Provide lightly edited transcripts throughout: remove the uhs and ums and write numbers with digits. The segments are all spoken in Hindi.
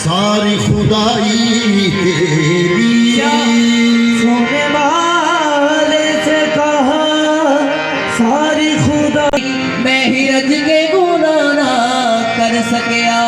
सारी खुदाई तेरी सोने वाले से कहा सारी खुदाई मैं ही रज के गुना ना कर सकिया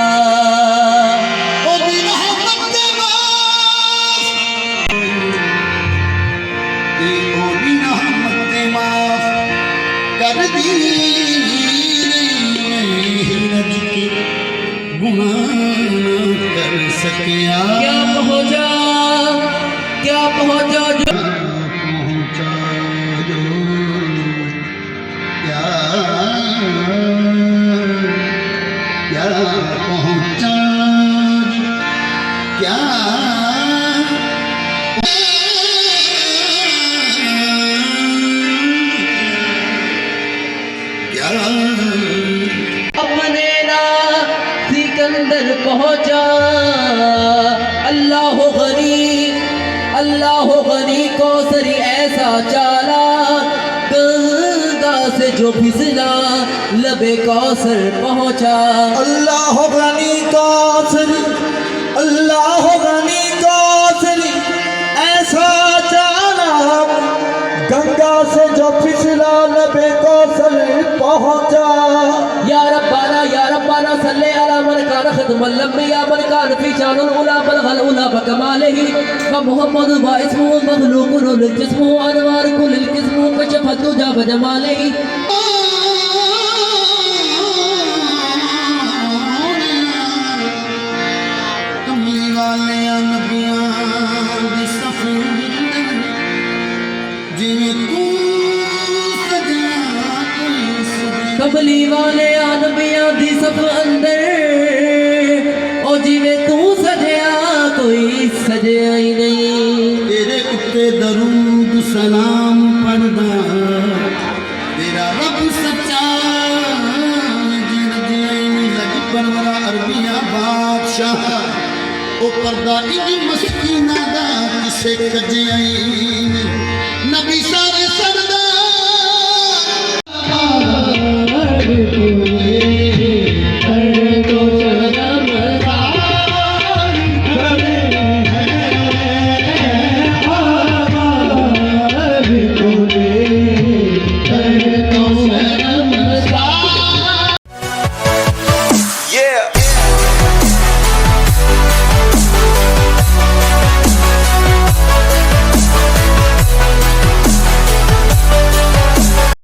क्या पहुंचा जो क्या पहुंचा क्या अपने ना सिकंदर पहुंचा अल्लाह गनी कौसरी ऐसा चाला गंगा से जो फिसला लबे कौसर पहुंचा अल्लाह गनी कौसरी ऐसा चाला गंगा से जो फिसला लबे कौसर पहुंचा या रब्बाना सल्ले अला मन कान खदमल लंबिया मन कान फी शानुल उला बलगल उला बकमालिही व मुहम्मद व इस्मुहु मखलूकुन लिल जिस्मुहु अनवार कुल किस्मुहु कशफत दुजा व जमालिही कमली वाले नबियां दी सफर जिवें तू सजना कमली वाले नबियां दी सफ अंदर ओ जिवें तू सजया कोई सजया ही नहीं तेरे उत्ते दरूद सलाम पढ़दा तेरा रब सच्चा लग परवरा अरबिया बादशाह ओ पर्दा इदी मस्कीना दा किसे कजई नबी सा